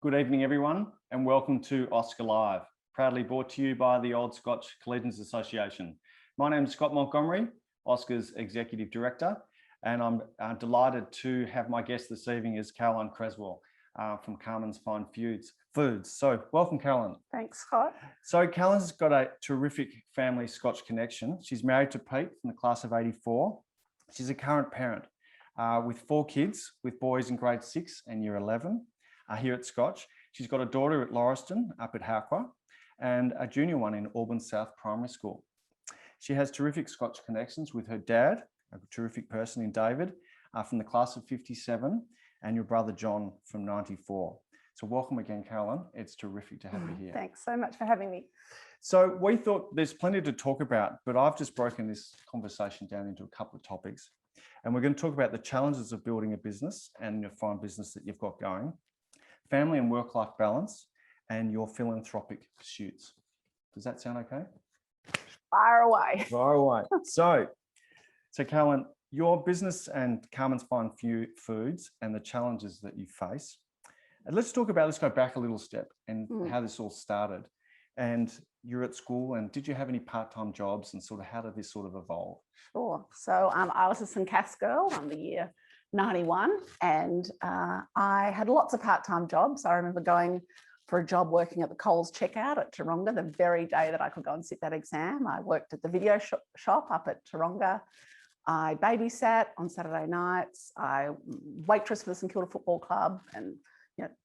Good evening, everyone, and welcome to OSCA Live, proudly brought to you by the Old Scotch Collegians Association. My name is Scott Montgomery, OSCA's Executive Director, and I'm delighted to have my guest this evening is Carolyn Creswell from Carman's Fine Foods. So welcome, Carolyn. Thanks, Scott. So Carolyn's got a terrific family Scotch connection. She's married to Pete from the class of 84. She's a current parent with 4 kids, with boys in grade 6 and year 11. Here at Scotch. She's got a daughter at Lauriston up at Harqua and a junior one in Auburn South Primary School. She has terrific Scotch connections with her dad, a terrific person in David from the class of 57, and your brother John from 94. So welcome again, Carolyn. It's terrific to have you here. Thanks so much for having me. So we thought there's plenty to talk about, but I've just broken this conversation down into a couple of topics. And we're going to talk about the challenges of building a business and your fine business that you've got going, family and work-life balance, and your philanthropic pursuits. Does that sound okay? Fire away. Fire away. So Carolyn, your business and Carman's Fine Foods and the challenges that you face. And let's go back a little step and how this all started. And you're at school, and did you have any part-time jobs, and sort of how did this sort of evolve? Sure. So I was a St. Cass girl. I'm the year 91, and I had lots of part-time jobs. I remember going for a job working at the Coles checkout at Taronga the very day that I could go and sit that exam. I worked at the video shop up at Taronga. I babysat on Saturday nights. I waitress for the St Kilda Football Club, and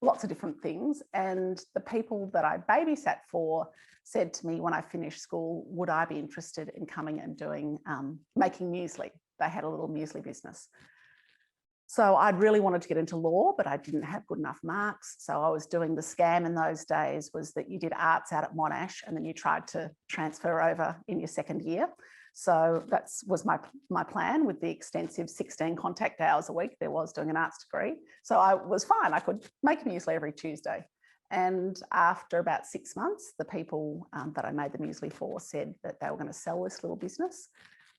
lots of different things. And the people that I babysat for said to me when I finished school, would I be interested in coming and doing making muesli? They had a little muesli business. So I'd really wanted to get into law, but I didn't have good enough marks. So I was doing the scam in those days was that you did arts out at Monash and then you tried to transfer over in your second year. So that was my plan with the extensive 16 contact hours a week there was doing an arts degree. So I was fine. I could make muesli every Tuesday. And after about 6 months, the people that I made the muesli for said that they were going to sell this little business.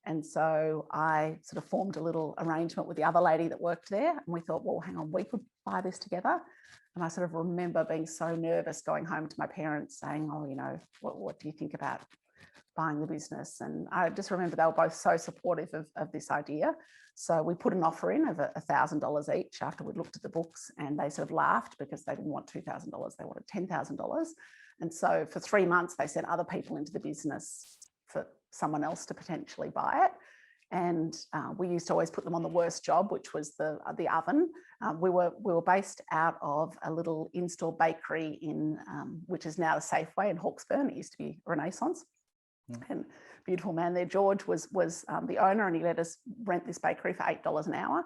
And so I sort of formed a little arrangement with the other lady that worked there. And we thought, well, hang on, we could buy this together. And I sort of remember being so nervous going home to my parents saying, oh, what do you think about buying the business? And I just remember they were both so supportive of this idea. So we put an offer in of $1,000 each after we'd looked at the books, and they sort of laughed because they didn't want $2,000, they wanted $10,000. And so for 3 months, they sent other people into the business for someone else to potentially buy it. And we used to always put them on the worst job, which was the oven. We were based out of a little in-store bakery in which is now the Safeway in Hawkesburn. It used to be Renaissance. And beautiful man there, George, was the owner, and he let us rent this bakery for $8 an hour.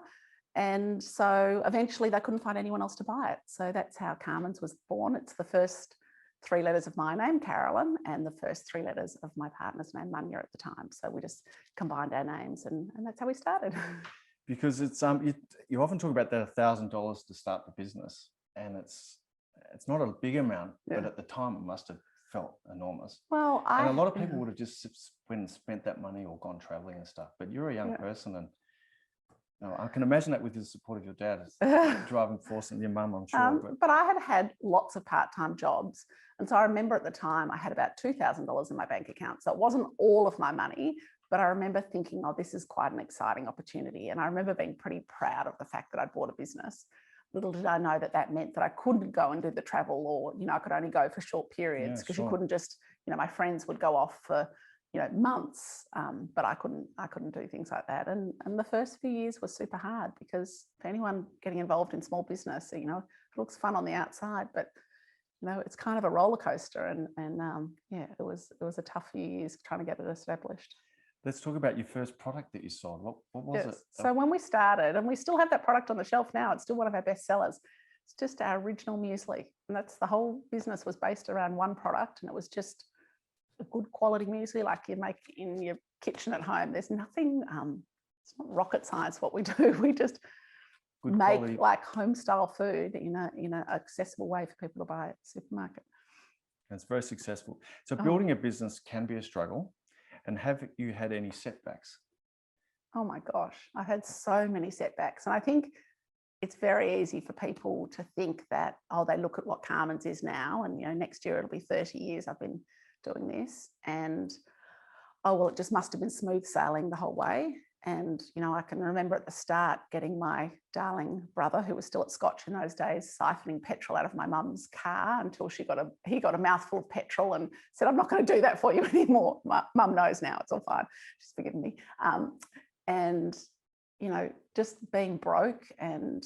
And so eventually they couldn't find anyone else to buy it. So that's how Carman's was born. It's the first 3 letters of my name, Carolyn, and the first 3 letters of my partner's name, Munya, at the time. So we just combined our names, and that's how we started. Because it's you often talk about that $1,000 to start the business, and it's not a big amount, but at the time it must have felt enormous. Well, and a lot of people would have just went and spent that money or gone traveling and stuff. But you're a young person, and I can imagine that with the support of your dad as the driving force, and your mum, I'm sure. But I had lots of part-time jobs. And so I remember at the time I had about $2,000 in my bank account. So it wasn't all of my money, but I remember thinking, oh, this is quite an exciting opportunity. And I remember being pretty proud of the fact that I'd bought a business. Little did I know that meant that I couldn't go and do the travel, or, I could only go for short periods because you couldn't just, my friends would go off for, months, but I couldn't do things like that. And the first few years was super hard because for anyone getting involved in small business, it looks fun on the outside, but it's kind of a roller coaster. And it was a tough few years trying to get it established. Let's talk about your first product that you sold. What was it? So when we started, and we still have that product on the shelf now, it's still one of our best sellers. It's just our original muesli. And that's the whole business was based around one product. And it was just a good quality muesli like you make in your kitchen at home. There's nothing, it's not rocket science what we do. We just make like home style food in an accessible way for people to buy at the supermarket. And it's very successful. So building a business can be a struggle. And have you had any setbacks? Oh my gosh, I've had so many setbacks. And I think it's very easy for people to think that, oh, they look at what Carman's is now, and next year it'll be 30 years I've been doing this, and oh, well, it just must have been smooth sailing the whole way. And I can remember at the start getting my darling brother, who was still at Scotch in those days, siphoning petrol out of my mum's car until he got a mouthful of petrol and said, I'm not going to do that for you anymore. My mum knows now, it's all fine, she's forgiven me. And just being broke and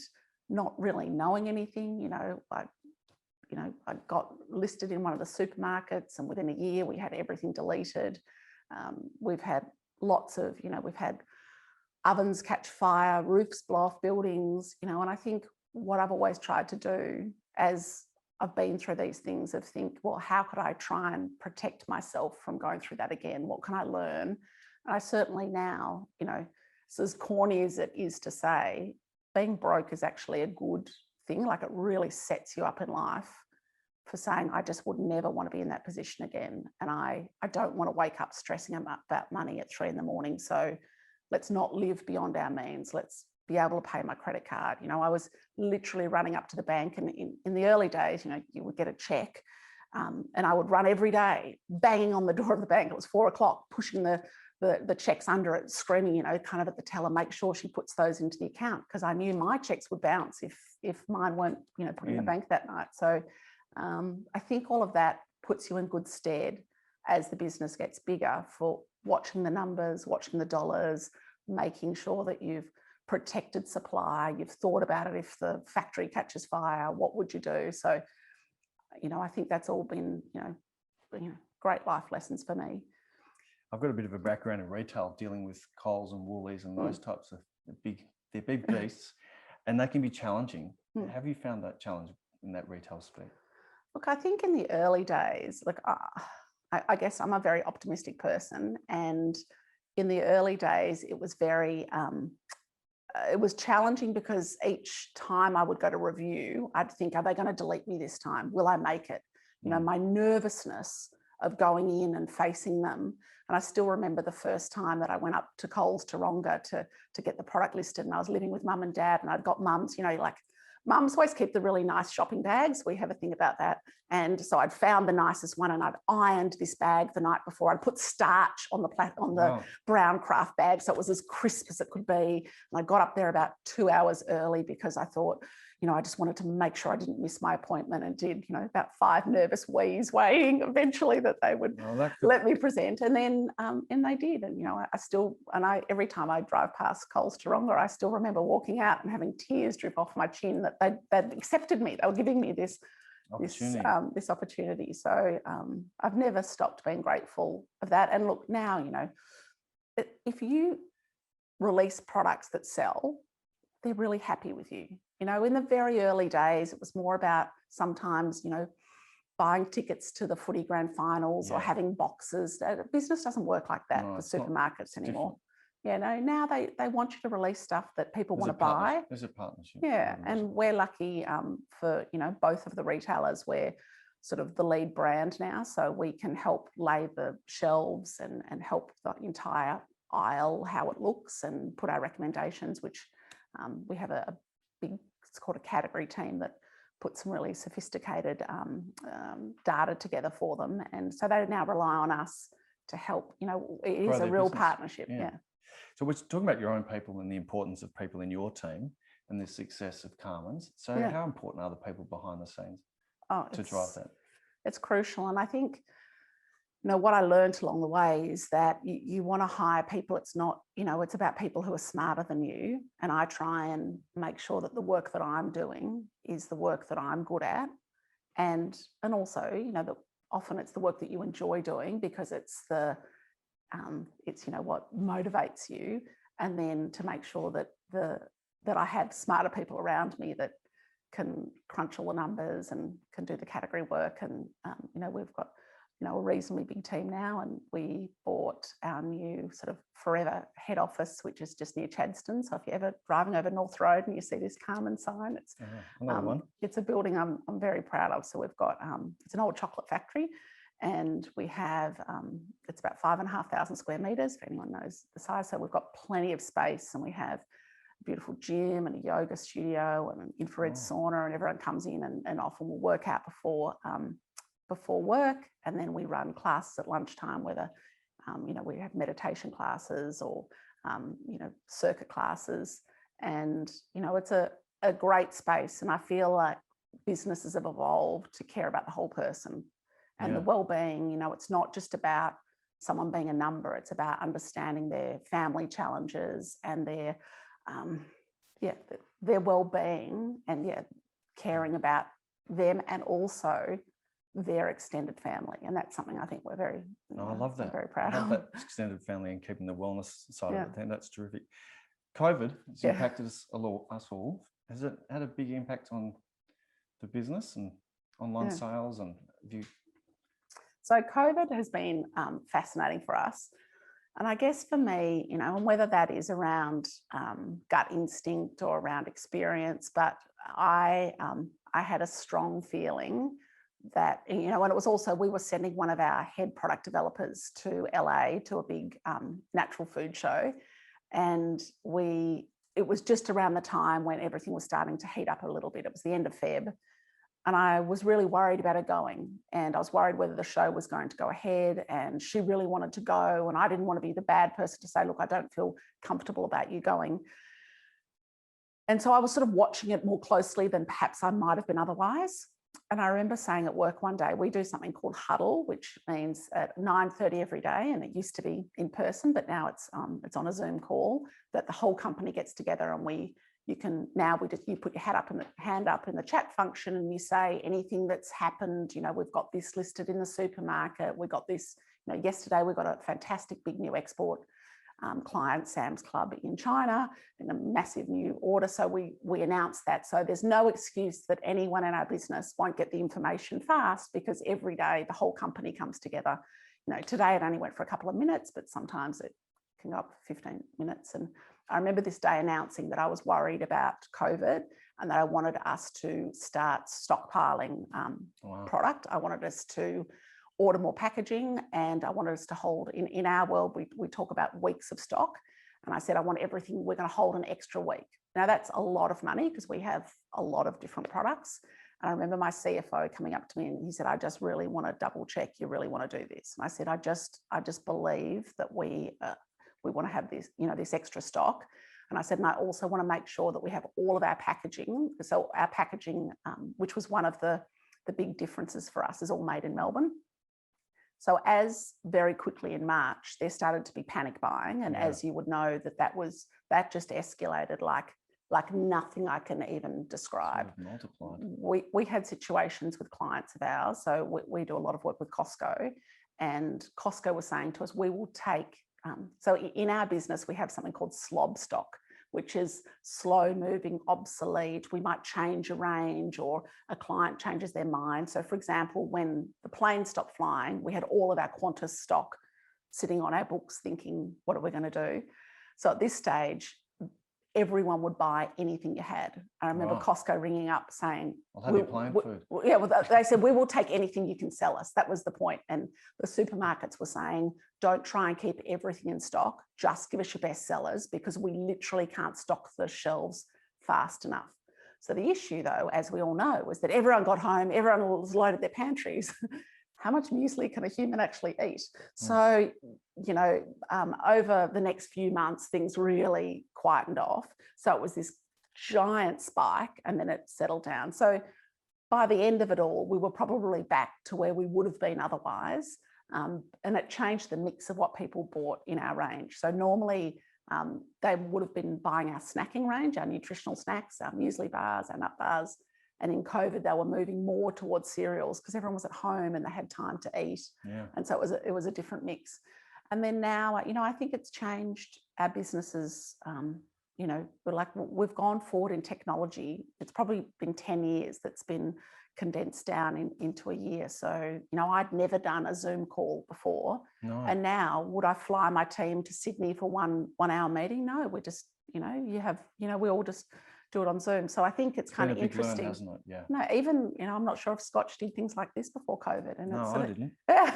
not really knowing anything. I got listed in one of the supermarkets, and within a year we had everything deleted. We've had lots of, we've had ovens catch fire, roofs blow off buildings, and I think what I've always tried to do as I've been through these things of think, well, how could I try and protect myself from going through that again? What can I learn? And I certainly now, it's as corny as it is to say, being broke is actually a good thing. Like, it really sets you up in life for saying, I just would never want to be in that position again. And I don't want to wake up stressing about money at 3 a.m. So let's not live beyond our means. Let's be able to pay my credit card. I was literally running up to the bank, and in the early days, you would get a check, and I would run every day, banging on the door of the bank. It was 4 o'clock, pushing the checks under it, screaming, kind of at the teller, make sure she puts those into the account, because I knew my checks would bounce if mine weren't, put in the bank that night. So I think all of that puts you in good stead as the business gets bigger, for watching the numbers, watching the dollars, making sure that you've protected supply, you've thought about it. If the factory catches fire, what would you do? So, I think that's all been, great life lessons for me. I've got a bit of a background in retail, dealing with Coles and Woolies and those types of they're big beasts, and they can be challenging. Have you found that challenge in that retail space? Look, I think in the early days, I guess I'm a very optimistic person, and in the early days, it was very, it was challenging, because each time I would go to review, I'd think, are they going to delete me this time? Will I make it? My nervousness of going in and facing them. And I still remember the first time that I went up to Coles Taronga to get the product listed, and I was living with mum and dad, and I'd got mums, mums always keep the really nice shopping bags. We have a thing about that. And so I'd found the nicest one, and I'd ironed this bag the night before. I'd put starch on the brown craft bag, so it was as crisp as it could be. And I got up there about 2 hours early, because I thought, I just wanted to make sure I didn't miss my appointment, and did, about 5 nervous wheeze waiting eventually that they would let me present. And then, and they did. And, every time I drive past Coles Taronga, I still remember walking out and having tears drip off my chin that they'd accepted me. They were giving me this opportunity. So I've never stopped being grateful of that. And look, now, if you release products that sell, they're really happy with you. In the very early days, it was more about sometimes, buying tickets to the footy grand finals or having boxes. Business doesn't work like that for supermarkets anymore. Now they want you to release stuff that people want to buy. There's a partnership. Yeah, and we're lucky for, both of the retailers. We're sort of the lead brand now, so we can help lay the shelves and help the entire aisle, how it looks, and put our recommendations, which we have a big, it's called a category team that put some really sophisticated data together for them. And so they now rely on us to help, it is a real partnership. Yeah. So we're talking about your own people and the importance of people in your team and the success of Carman's. So how important are the people behind the scenes to drive that? It's crucial. And I think, what I learned along the way is that you want to hire people. It's not, it's about people who are smarter than you. And I try and make sure that the work that I'm doing is the work that I'm good at. And also, that often it's the work that you enjoy doing, because it's what motivates you. And then to make sure that I have smarter people around me that can crunch all the numbers and can do the category work. And, we've got, a reasonably big team now, and we bought our new sort of forever head office, which is just near Chadstone. So if you're ever driving over North Road and you see this Carman sign, it's a building I'm very proud of. So we've got, it's an old chocolate factory, and we have, it's about 5,500 square metres, if anyone knows the size. So we've got plenty of space, and we have beautiful gym and a yoga studio and an infrared sauna, and everyone comes in and often will work out before work, and then we run classes at lunchtime, whether we have meditation classes or circuit classes, and it's a great space. And I feel like businesses have evolved to care about the whole person and the well-being. It's not just about someone being a number, it's about understanding their family challenges and their well-being, and caring about them and also their extended family. And that's something I think we're very I love that. Very proud of that extended family and keeping the wellness side of it. I think that's terrific. COVID has impacted us all. Has it had a big impact on the business and online sales? And So COVID has been fascinating for us. And I guess for me, and whether that is around gut instinct or around experience, but I had a strong feeling that, and it was also, we were sending one of our head product developers to LA to a big natural food show. And it was just around the time when everything was starting to heat up a little bit. It was the end of Feb. And I was really worried about her going. And I was worried whether the show was going to go ahead. And she really wanted to go. And I didn't want to be the bad person to say, look, I don't feel comfortable about you going. And so I was sort of watching it more closely than perhaps I might have been otherwise. And I remember saying at work one day, we do something called huddle, which means at 9:30 every day. And it used to be in person, but now it's on a Zoom call that the whole company gets together, and you put your hand up in the chat function, and you say anything that's happened. We've got this listed in the supermarket. We got this, yesterday we got a fantastic big new export client, Sam's Club in China, in a massive new order. So we announced that. So there's no excuse that anyone in our business won't get the information fast, because every day the whole company comes together. Today it only went for a couple of minutes, but sometimes it can go up for 15 minutes. And I remember this day announcing that I was worried about COVID and that I wanted us to start stockpiling product. I wanted us to order more packaging, and I wanted us to hold, in our world, we talk about weeks of stock. And I said, I want everything, we're going to hold an extra week. Now that's a lot of money because we have a lot of different products. And I remember my CFO coming up to me and he said, I just really want to double check you really want to do this. And I said, I just believe that we want to have this, this extra stock. And I said, and I also want to make sure that we have all of our packaging. So our packaging, which was one of the big differences for us, is all made in Melbourne. So as very quickly in March, there started to be panic buying. And as you would know, that just escalated like nothing I can even describe. Multiplied. We had situations with clients of ours. So we do a lot of work with Costco, and Costco was saying to us, we will take, so in our business, we have something called slob stock, which is slow moving, obsolete. We might change a range, or a client changes their mind. So for example, when the plane stopped flying, we had all of our Qantas stock sitting on our books thinking, what are we going to do? So at this stage, everyone would buy anything you had. I remember Costco ringing up saying, I'll have your plane food. Yeah, well, they said, we will take anything you can sell us. That was the point. And the supermarkets were saying, don't try and keep everything in stock. Just give us your best sellers, because we literally can't stock the shelves fast enough. So the issue, though, as we all know, was that everyone got home, everyone was loaded their pantries. How much muesli can a human actually eat? So, over the next few months, things really quietened off. So it was this giant spike, and then it settled down. So by the end of it all, we were probably back to where we would have been otherwise. And it changed the mix of what people bought in our range. So normally they would have been buying our snacking range, our nutritional snacks, our muesli bars, our nut bars. And in COVID, they were moving more towards cereals because everyone was at home and they had time to eat. Yeah. And so it was a different mix. And then now, I think it's changed our businesses. We've gone forward in technology. It's probably been 10 years that's been condensed down into a year. So, I'd never done a Zoom call before. No. And now would I fly my team to Sydney for one hour meeting? No, we're just, we all just do it on Zoom. So I think it's kind of interesting. Hasn't it? Yeah. No, even, I'm not sure if Scotch did things like this before COVID. And no, I didn't. Yeah.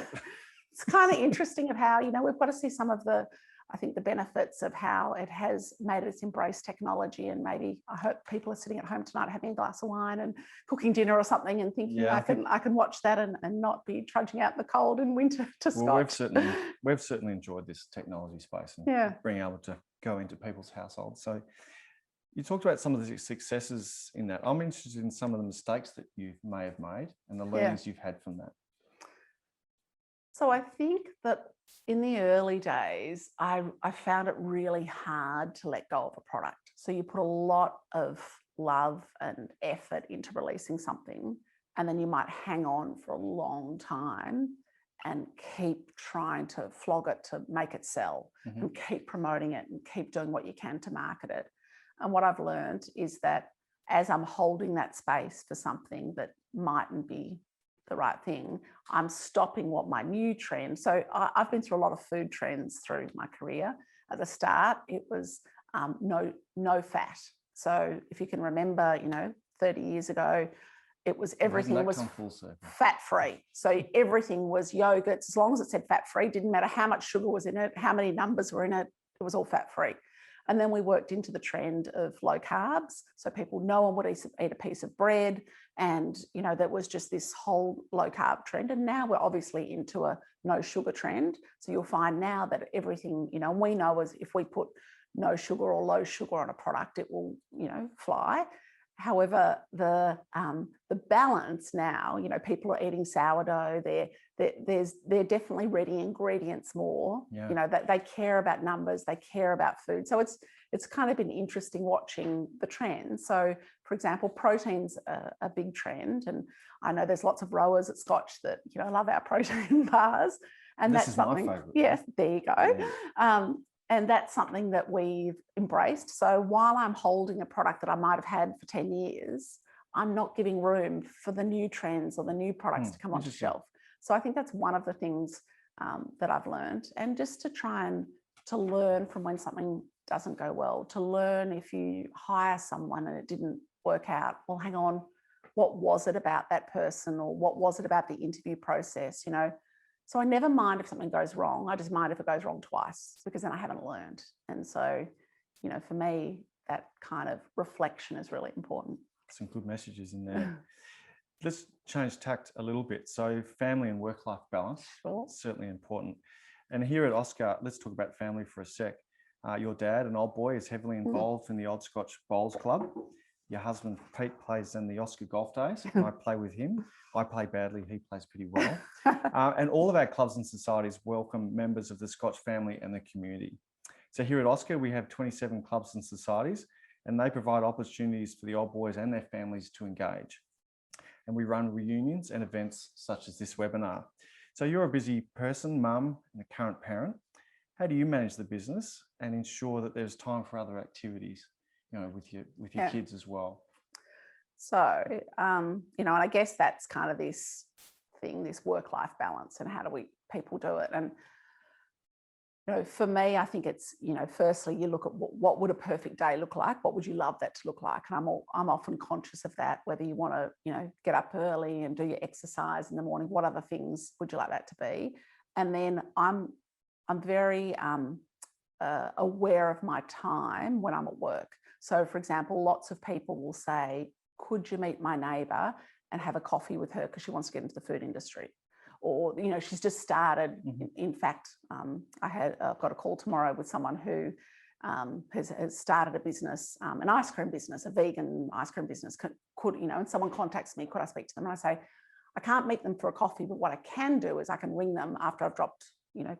It's kind of interesting of how, we've got to see some of the I think the benefits of how it has made us embrace technology, and maybe I hope people are sitting at home tonight having a glass of wine and cooking dinner or something and thinking, Yeah, I can watch that and not be trudging out in the cold in winter to Scotch. Well, we've certainly enjoyed this technology space and being able to go into people's households. So you talked about some of the successes in that. I'm interested in some of the mistakes that you may have made and the learnings you've had from that. So I think that in the early days, I found it really hard to let go of a product. So you put a lot of love and effort into releasing something, and then you might hang on for a long time and keep trying to flog it to make it sell, and keep promoting it and keep doing what you can to market it. And what I've learned is that as I'm holding that space for something that mightn't be the right thing, I'm stopping what my new trend. So I've been through a lot of food trends through my career. At the start, it was no fat. So if you can remember, 30 years ago, it was everything was fat free. So everything was yogurts, as long as it said fat free, didn't matter how much sugar was in it, how many numbers were in it, it was all fat free. And then we worked into the trend of low carbs. So no one would eat a piece of bread. And, there was just this whole low carb trend. And now we're obviously into a no sugar trend. So you'll find now that everything, we know is if we put no sugar or low sugar on a product, it will, fly. However, the balance now, people are eating sourdough. They're definitely reading ingredients more. That they care about numbers, they care about food. So it's kind of been interesting watching the trend. So, for example, protein's a big trend, and I know there's lots of rowers at Scotch that love our protein bars, and that's something. My favorite. Yes, there you go. Yeah. And that's something that we've embraced. So while I'm holding a product that I might have had for 10 years, I'm not giving room for the new trends or the new products to come onto the shelf. So I think that's one of the things that I've learned. And just to try and to learn from when something doesn't go well, to learn if you hire someone and it didn't work out, well, hang on, what was it about that person, or what was it about the interview process, So I never mind if something goes wrong. I just mind if it goes wrong twice, because then I haven't learned. And so, for me, that kind of reflection is really important. Some good messages in there. Let's change tact a little bit. So family and work-life balance, certainly important. And here at OSCA, let's talk about family for a sec. Your dad, an old boy, is heavily involved in the Old Scotch Bowls Club. Your husband, Pete, plays in the OSCA golf days, and I play with him. I play badly, he plays pretty well. And all of our clubs and societies welcome members of the Scotch family and the community. So here at OSCA, we have 27 clubs and societies, and they provide opportunities for the old boys and their families to engage. And we run reunions and events such as this webinar. So you're a busy person, mum, and a current parent. How do you manage the business and ensure that there's time for other activities, with your kids as well? So, and I guess that's kind of this thing, this work-life balance, and how do people do it? And, for me, I think it's, firstly, you look at what would a perfect day look like? What would you love that to look like? And I'm often conscious of that, whether you want to, get up early and do your exercise in the morning, what other things would you like that to be? And then I'm very aware of my time when I'm at work. So, for example, lots of people will say, could you meet my neighbour and have a coffee with her because she wants to get into the food industry? Or, she's just started. In fact, I've got a call tomorrow with someone who has started a business, an ice cream business, a vegan ice cream business. And someone contacts me, could I speak to them? And I say, I can't meet them for a coffee, but what I can do is I can ring them after I've dropped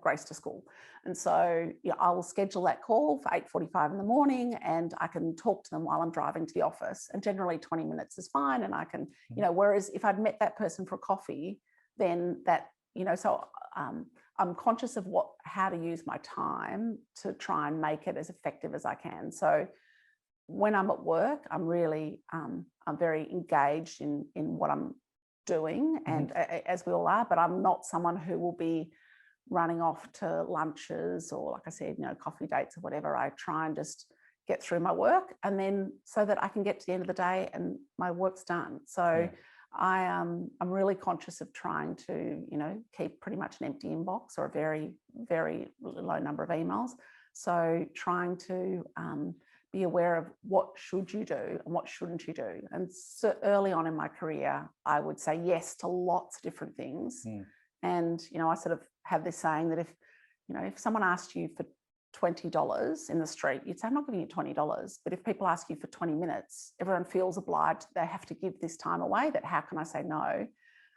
Grace to school. And so I will schedule that call for 8:45 in the morning, and I can talk to them while I'm driving to the office. And generally 20 minutes is fine. And I can, whereas if I'd met that person for coffee, then that, so I'm conscious of how to use my time to try and make it as effective as I can. So when I'm at work, I'm really, I'm very engaged in what I'm doing, and as we all are, but I'm not someone who will be running off to lunches or, like I said, coffee dates or whatever. I try and just get through my work, and then so that I can get to the end of the day and my work's done. So I'm really conscious of trying to, keep pretty much an empty inbox or a very, very low number of emails. So trying to be aware of what should you do and what shouldn't you do. And so early on in my career, I would say yes to lots of different things. And, I sort of have this saying that if someone asked you for $20 in the street, you'd say, I'm not giving you $20. But if people ask you for 20 minutes, everyone feels obliged. They have to give this time away. That how can I say no?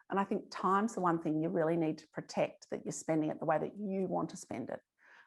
And I think time's the one thing you really need to protect, that you're spending it the way that you want to spend it.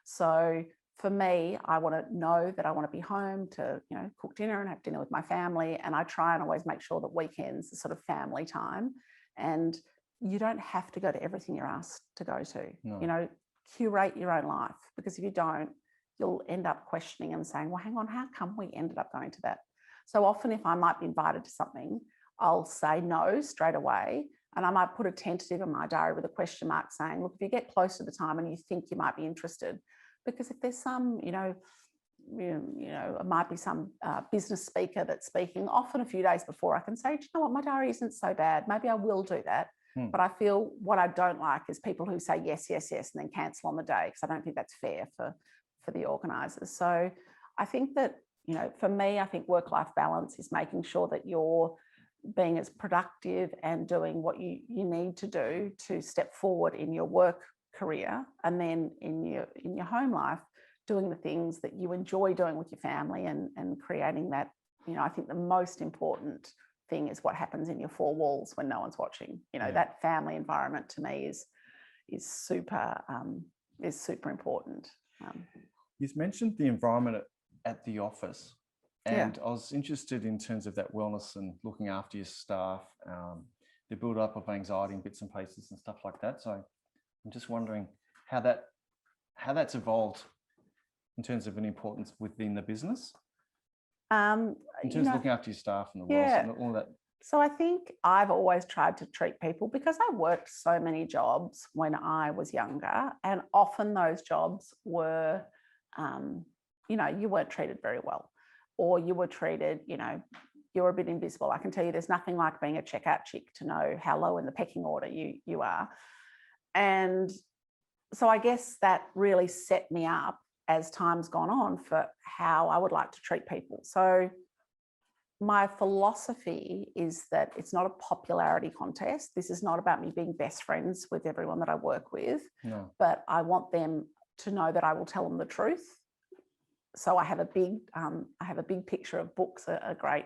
So for me, I want to know that I want to be home to, cook dinner and have dinner with my family. And I try and always make sure that weekends are sort of family time. And you don't have to go to everything you're asked to go to. No. Curate your own life, because if you don't, you'll end up questioning and saying, well, hang on, how come we ended up going to that? So often if I might be invited to something, I'll say no straight away. And I might put a tentative in my diary with a question mark saying, look, if you get close to the time and you think you might be interested, because if there's some, it might be some business speaker that's speaking, often a few days before, I can say, do you know what, my diary isn't so bad. Maybe I will do that. But I feel what I don't like is people who say yes, yes, yes, and then cancel on the day, because I don't think that's fair for the organisers. So I think that, for me, I think work-life balance is making sure that you're being as productive and doing what you need to do to step forward in your work career, and then in your home life, doing the things that you enjoy doing with your family and creating that. I think the most important thing is what happens in your four walls when no one's watching. That family environment to me is super important. You've mentioned the environment at the office, and I was interested in terms of that wellness and looking after your staff, the build up of anxiety and bits and pieces and stuff like that. So I'm just wondering how that's evolved in terms of an importance within the business. In terms of looking after your staff and the wellness and all that. So I think I've always tried to treat people, because I worked so many jobs when I was younger, and often those jobs were, you weren't treated very well, or you were treated, you're a bit invisible. I can tell you there's nothing like being a checkout chick to know how low in the pecking order you are. And so I guess that really set me up as time's gone on for how I would like to treat people. So my philosophy is that it's not a popularity contest. This is not about me being best friends with everyone that I work with, but I want them to know that I will tell them the truth. So I have a big picture of books, a great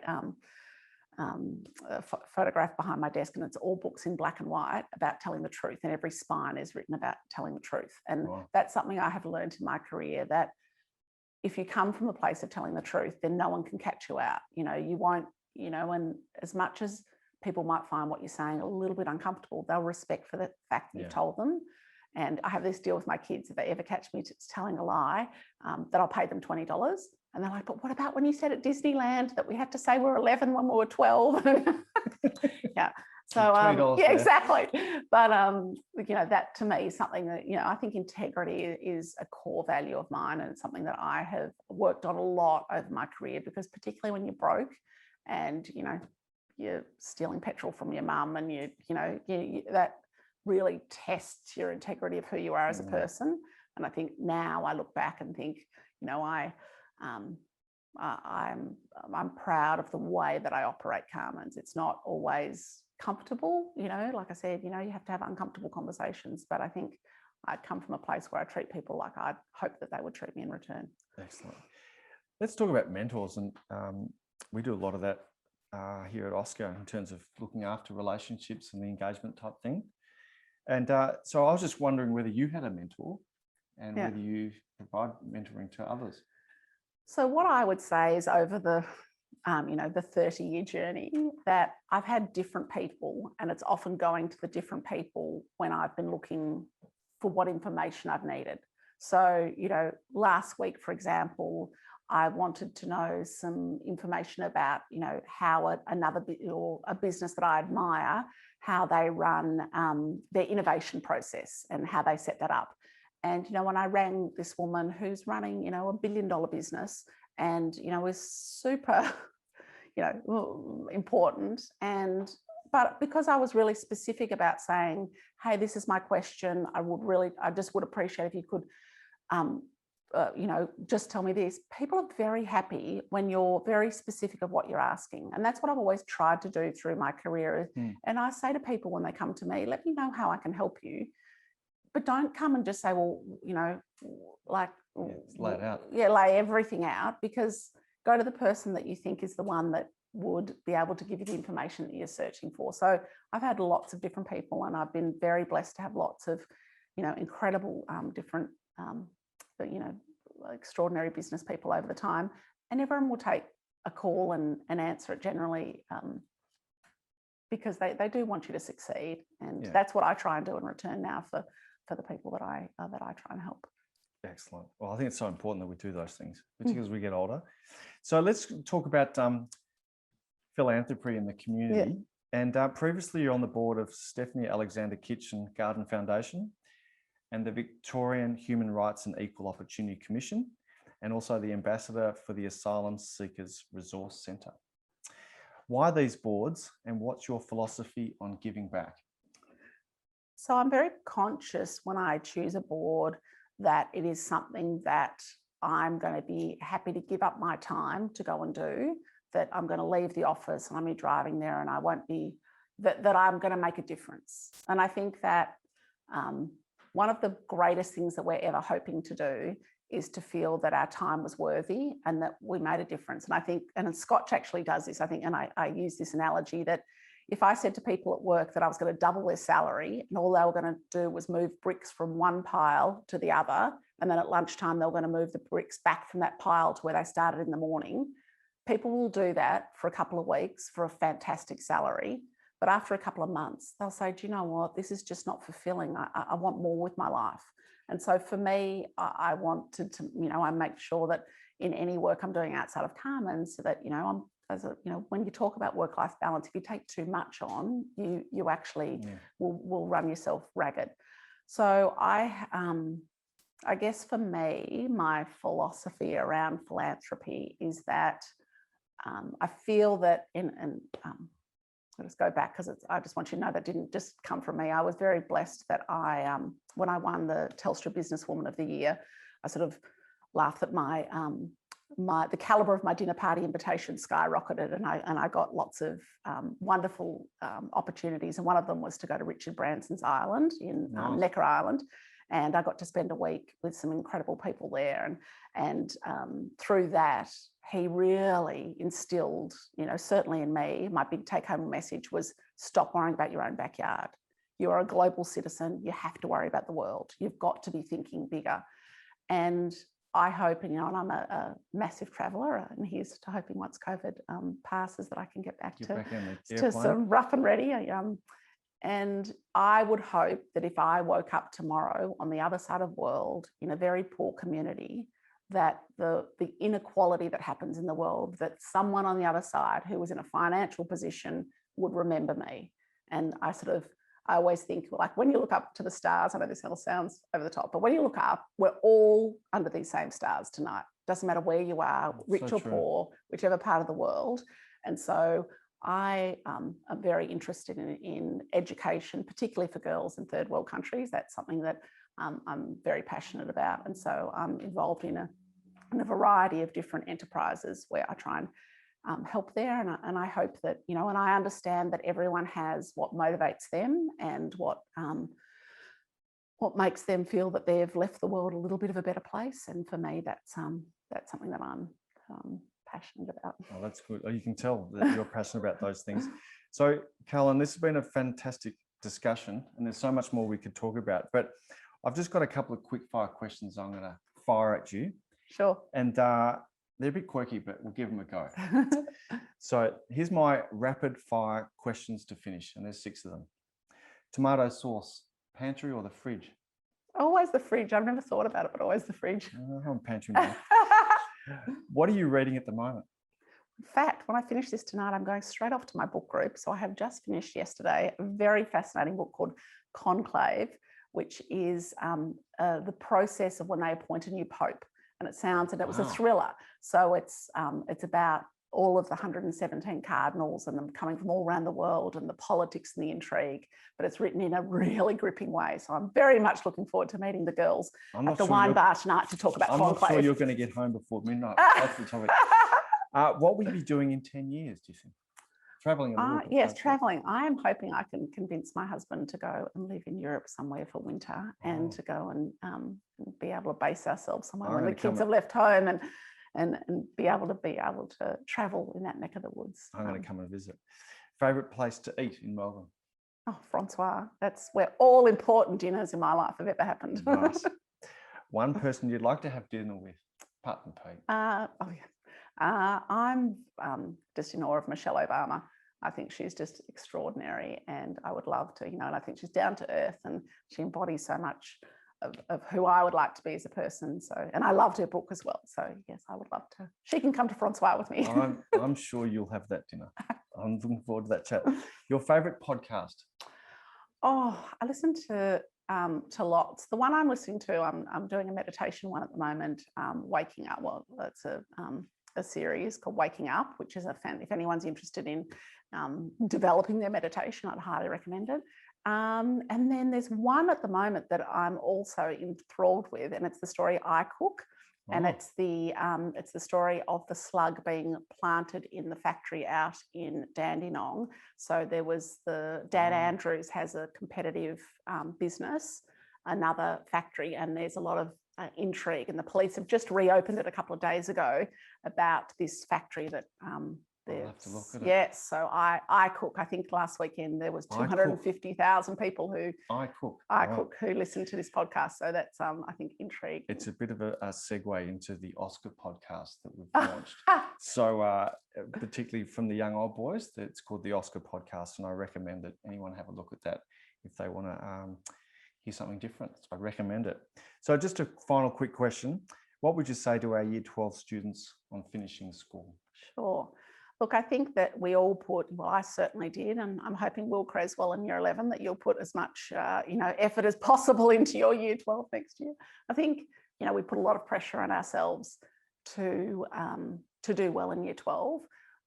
photograph behind my desk, and it's all books in black and white about telling the truth, and every spine is written about telling the truth. And that's something I have learned in my career, that if you come from a place of telling the truth, then no one can catch you out. You won't, and as much as people might find what you're saying a little bit uncomfortable, they'll respect for the fact that you've told them. And I have this deal with my kids: if they ever catch me telling a lie, that I'll pay them $20. And they're like, but what about when you said at Disneyland that we had to say we're 11 when we were 12? Yeah. So, exactly. But, that to me is something that, I think integrity is a core value of mine, and it's something that I have worked on a lot over my career, because particularly when you're broke and, you're stealing petrol from your mum, and that really tests your integrity of who you are as a person. And I think now I look back and think, I'm proud of the way that I operate Carman's. It's not always comfortable, like I said, you have to have uncomfortable conversations, but I think I come from a place where I treat people like I'd hope that they would treat me in return. Excellent. Let's talk about mentors, and we do a lot of that here at OSCA in terms of looking after relationships and the engagement type thing. And so I was just wondering whether you had a mentor and whether you provide mentoring to others. So what I would say is, over the 30-year journey, that I've had different people, and it's often going to the different people when I've been looking for what information I've needed. So, last week, for example, I wanted to know some information about, how a business that I admire, how they run their innovation process and how they set that up. And, when I rang this woman who's running, a $1 billion business, and, is super, important. But because I was really specific about saying, hey, this is my question, I just would appreciate if you could just tell me this. People are very happy when you're very specific of what you're asking. And that's what I've always tried to do through my career. And I say to people when they come to me, let me know how I can help you. But don't come and just say, well, like, lay it out. Yeah, lay everything out, because go to the person that you think is the one that would be able to give you the information that you're searching for. So I've had lots of different people, and I've been very blessed to have lots of, incredible different, extraordinary business people over the time. And everyone will take a call and answer it generally, because they do want you to succeed. And that's what I try and do in return now for the people that I try and help. Excellent. Well, I think it's so important that we do those things, particularly as we get older. So let's talk about philanthropy in the community. And previously you're on the board of Stephanie Alexander Kitchen Garden Foundation and the Victorian Human Rights and Equal Opportunity Commission, and also the ambassador for the Asylum Seekers Resource Centre. Why these boards, and what's your philosophy on giving back? So I'm very conscious when I choose a board that it is something that I'm going to be happy to give up my time to go and do, that I'm going to leave the office and I'm driving there and I won't be, that I'm going to make a difference. And I think that one of the greatest things that we're ever hoping to do is to feel that our time was worthy and that we made a difference. And I think, and Scotch actually does this, I think, and I use this analogy that if I said to people at work that I was going to double their salary and all they were going to do was move bricks from one pile to the other, and then at lunchtime they were going to move the bricks back from that pile to where they started in the morning, people will do that for a couple of weeks for a fantastic salary. But after a couple of months, they'll say, do you know what, this is just not fulfilling. I want more with my life. And so for me, I wanted to, I make sure that in any work I'm doing outside of Carman, so that, when you talk about work-life balance, if you take too much on, you actually will run yourself ragged. So I guess for me, my philosophy around philanthropy is that I feel that I'll just go back because I just want you to know that didn't just come from me. I was very blessed that when I won the Telstra Businesswoman of the Year, I sort of laughed at the caliber of my dinner party invitation skyrocketed, and I got lots of wonderful opportunities. And one of them was to go to Richard Branson's island in Necker Island. And I got to spend a week with some incredible people there. And through that, he really instilled, certainly in me, my big take-home message was stop worrying about your own backyard. You're a global citizen. You have to worry about the world. You've got to be thinking bigger. And I hope, and I'm a massive traveller, and here's to hoping once COVID passes that I can get back to some rough and ready. And I would hope that if I woke up tomorrow on the other side of the world in a very poor community, that the inequality that happens in the world, that someone on the other side who was in a financial position would remember me. And I always think, like, when you look up to the stars, I know this all sounds over the top, but when you look up, we're all under these same stars tonight. Doesn't matter where you are, rich or poor, whichever part of the world. And so I am very interested in education, particularly for girls in third world countries. That's something that I'm very passionate about. And so I'm involved in a variety of different enterprises where I try and help there. And I hope that, and I understand that everyone has what motivates them and what makes them feel that they've left the world a little bit of a better place. And for me, that's something that I'm passionate about. Oh, that's good. You can tell that you're passionate about those things. So, Carolyn, this has been a fantastic discussion, and there's so much more we could talk about. But I've just got a couple of quick fire questions I'm going to fire at you. Sure. And they're a bit quirky, but we'll give them a go. So here's my rapid fire questions to finish, and there's 6 of them. Tomato sauce, pantry or the fridge? Always the fridge. I've never thought about it, but always the fridge. I'm pantry now. What are you reading at the moment? In fact, when I finish this tonight, I'm going straight off to my book group. So I have just finished yesterday a very fascinating book called Conclave, which is the process of when they appoint a new pope. And it was a thriller. So it's about all of the 117 cardinals and them coming from all around the world and the politics and the intrigue, but it's written in a really gripping way. So I'm very much looking forward to meeting the girls at the wine bar tonight to talk about Conclave. I'm not sure you're going to get home before midnight. That's the topic. What will you be doing in 10 years, do you think? Traveling a little bit. Yes, traveling. I am hoping I can convince my husband to go and live in Europe somewhere for winter and to go and be able to base ourselves somewhere when the kids have left home and be able to travel in that neck of the woods. I'm going to come and visit. Favorite place to eat in Melbourne? Oh, Francois. That's where all important dinners in my life have ever happened. Nice. One person you'd like to have dinner with, apart from Pete? I'm just in awe of Michelle Obama. I think she's just extraordinary, and I would love to, and I think she's down to earth and she embodies so much of who I would like to be as a person. So, and I loved her book as well. So yes, I would love to. She can come to Francois with me. I'm sure you'll have that dinner. I'm looking forward to that chat. Your favorite podcast? Oh, I listen to lots. The one I'm listening to, I'm doing a meditation one at the moment, Waking Up. Well, that's a series called Waking Up, which is if anyone's interested in developing their meditation, I'd highly recommend it. And then there's one at the moment that I'm also enthralled with, and it's the story I Cook. And it's the story of the slug being planted in the factory out in Dandenong. So there was Dad Andrews has a competitive business, another factory, and there's a lot of intrigue. And the police have just reopened it a couple of days ago about this factory that I'll have to look at it. Yes, so I Cook. I think last weekend there was 250,000 people who who listened to this podcast. So that's I think intrigue. It's a bit of a segue into the OSCA podcast that we've launched. So particularly from the young old boys, it's called the OSCA podcast, and I recommend that anyone have a look at that if they want to hear something different. So I recommend it. So just a final quick question: what would you say to our Year 12 students on finishing school? Sure. Look, I think that we all I certainly did, and I'm hoping Will Creswell in Year 11 that you'll put as much, effort as possible into your Year 12 next year. I think, we put a lot of pressure on ourselves to do well in Year 12.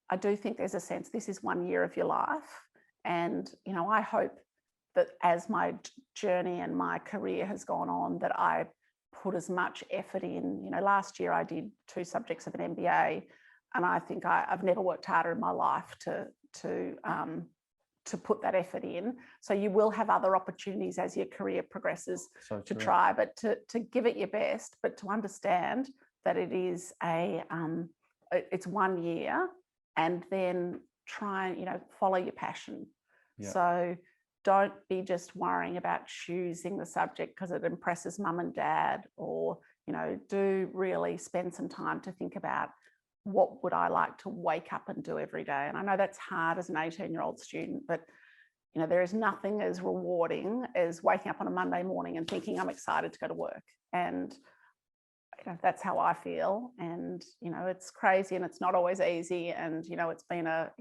I do think there's a sense this is 1 year of your life, and I hope that as my journey and my career has gone on, that I put as much effort in. Last year I did 2 subjects of an MBA. And I think I've never worked harder in my life to put that effort in. So you will have other opportunities as your career progresses to try, but to give it your best, but to understand that it is it's 1 year, and then try and follow your passion. Yeah. So don't be just worrying about choosing the subject because it impresses mum and dad, or do really spend some time to think about, what would I like to wake up and do every day? And I know that's hard as an 18-year-old student, but there is nothing as rewarding as waking up on a Monday morning and thinking I'm excited to go to work. And that's how I feel. And it's crazy and it's not always easy. And it's been a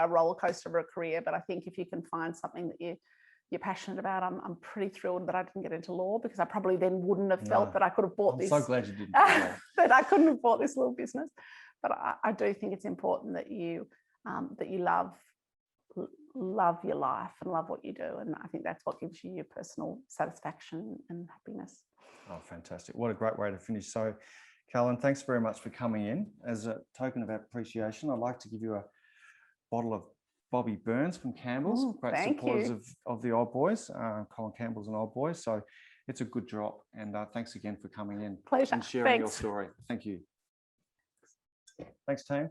roller coaster of a career. But I think if you can find something that you're passionate about, I'm pretty thrilled that I didn't get into law, because I probably then wouldn't have felt that I could have bought this. I'm so glad you didn't. That I couldn't have bought this little business. But I do think it's important that you love your life and love what you do. And I think that's what gives you your personal satisfaction and happiness. Oh, fantastic. What a great way to finish. So, Carolyn, thanks very much for coming in. As a token of appreciation, I'd like to give you a bottle of Bobby Burns from Campbell's. Ooh, great supporters of the Old Boys. Colin Campbell's an Old Boy. So it's a good drop. And thanks again for coming in. Pleasure. And sharing your story. Thank you. Thanks, team.